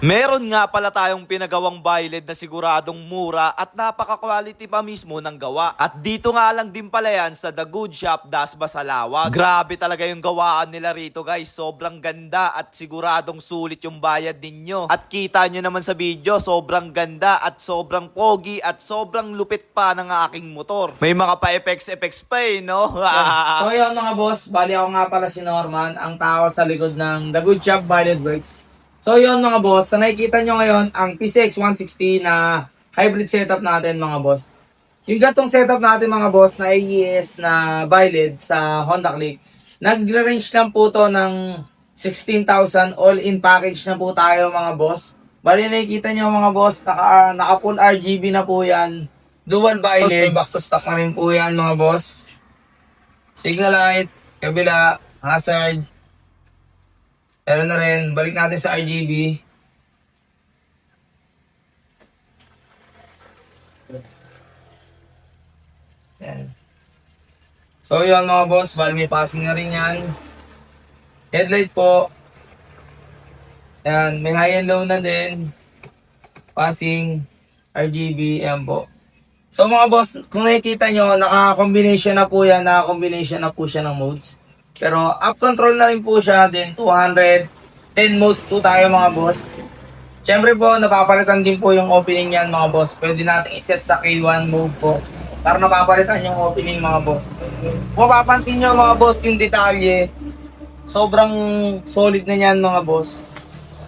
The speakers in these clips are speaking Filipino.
Meron nga pala tayong pinagawang Byled na siguradong mura at napaka-quality pa mismo ng gawa. At dito nga lang din pala yan sa The Good Shop, Dasma, Salawag. Grabe talaga yung gawaan nila rito guys. Sobrang ganda at siguradong sulit yung bayad ninyo. At kita nyo naman sa video, sobrang ganda at sobrang pogi at sobrang lupit pa ng aking motor. May mga pa-effects pa eh, no? So yun mga boss, bali ako nga pala si Norman, ang tao sa likod ng The Good Shop Byled Works. So yun mga boss, sa nakikita nyo ngayon ang PCX 160 na hybrid setup natin mga boss. Yung gatong setup natin mga boss na AES na Byled sa Honda Click, nagre-range lang po to ng 16,000 all-in package na po tayo mga boss. Bali nakikita nyo mga boss, naka full RGB na po yan. Dual Byled, back to stock na rin po yan mga boss. Signal light, kabila, hazard. Meron na rin, balik natin sa RGB. Yan. So yun mga boss, bali may passing na rin yan. Headlight po. Yan, may high and low na din. Passing, RGB, yan po. So mga boss, kung nakikita nyo, naka-combination na po yan, naka-combination na po siya ng modes. Pero up control na rin po siya, din 210 modes po tayo mga boss. Siyempre po, napapalitan din po yung opening yan mga boss. Pwede natin iset sa K1 mode po, para napapalitan yung opening mga boss. Kung mapapansin nyo mga boss yung detalye, sobrang solid na yan mga boss.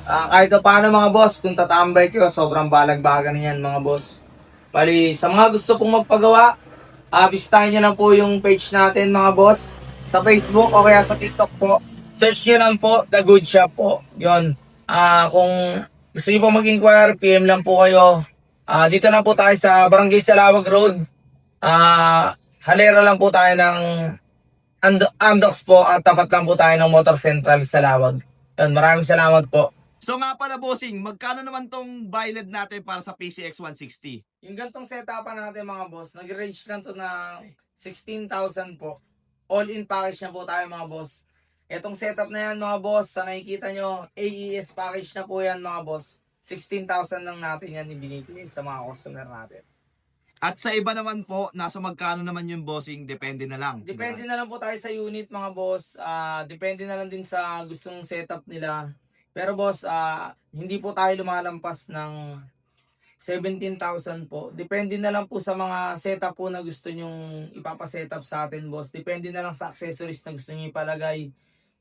Kahit paano mga boss, kung tatambay kayo, sobrang balagbagan na yan mga boss. Bali, sa mga gusto pong magpagawa, bisitahin nyo lang po yung page natin mga boss. Sa Facebook o kaya sa TikTok po. Search nyo lang po, The Good Shop po. Yun. Kung gusto nyo po mag-inquire, PM lang po kayo. Dito lang po tayo sa Barangay Salawag Road. Halera lang po tayo ng Andox po. At tapat lang po tayo ng Motor Central Salawag. Yun, maraming salamat po. So nga pala bossing, magkano naman tong Byled natin para sa PCX 160? Yung gantong setup natin mga boss, nag-range lang to na 16,000 po. All-in package na po tayo mga boss. Etong setup na yan mga boss, sa nakikita nyo, AES package na po yan mga boss. 16,000 lang natin yan ibinibigay sa mga customer natin. At sa iba naman po, nasa magkano naman yung bossing, depende na lang. Depende na lang po tayo sa unit mga boss. Depende na lang din sa gustong setup nila. Pero boss, hindi po tayo lumalampas ng 17,000 po. Depende na lang po sa mga setup po na gusto nyong ipapasetup sa atin, boss. Depende na lang sa accessories na gusto nyo ipalagay.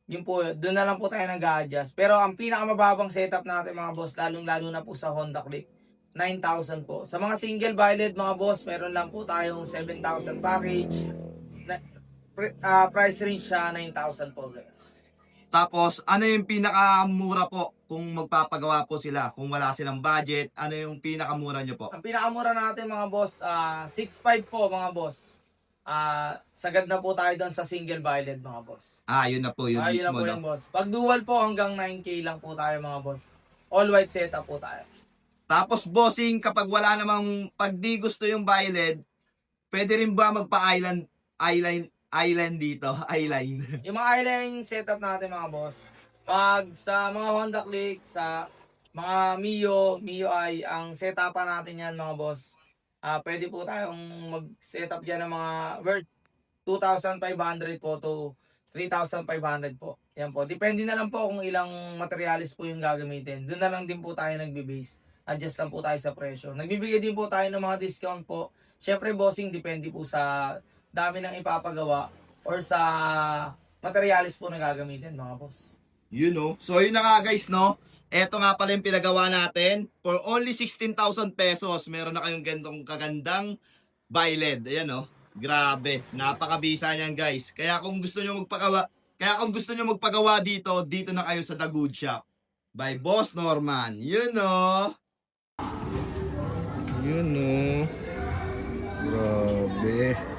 Yun po, doon na lang po tayo nag-a-adjust. Pero ang pinakamababang setup natin mga boss, lalong-lalo na po sa Honda Click, 9,000 po. Sa mga single Byled mga boss, meron lang po tayong 7,000 package. Price range siya, 9,000 po. Tapos, ano yung pinakamura po kung magpapagawa po sila? Kung wala silang budget, ano yung pinakamura nyo po? Ang pinakamura natin mga boss, 6,500 po mga boss. Sagad na po tayo doon sa single Byled mga boss. Yun na po, yun Yun na mismo, po no? yung boss. Pag dual po hanggang 9K lang po tayo mga boss. All white setup po tayo. Tapos, bossing, kapag wala namang, pag di gusto yung Byled, pwede rin ba island dito? Island. Yung mga eyeline setup natin mga boss. Pag sa mga Honda Click, sa mga Mio ay ang setupan natin yan mga boss. Pwede po tayong mag-setup dyan ng mga worth 2,500 po to 3,500 po. Yan po. Depende na lang po kung ilang materialis po yung gagamitin. Doon na lang din po tayo nagbe-base. Adjust lang po tayo sa presyo. Nagbibigay din po tayo ng mga discount po. Syempre bossing, depende po sa dami ng ipapagawa or sa materialis po na gagamitin mga boss. You know. So, yun na nga guys, no? Eto nga pala yung pinagawa natin. For only 16,000 pesos, meron na kayong gantong kagandang Byled. Ayan, no? Grabe. Napakabisa niyan, guys. Kaya kung gusto nyo magpagawa dito, dito na kayo sa The Good Shop. By Boss Norman. You know. You know. Grabe.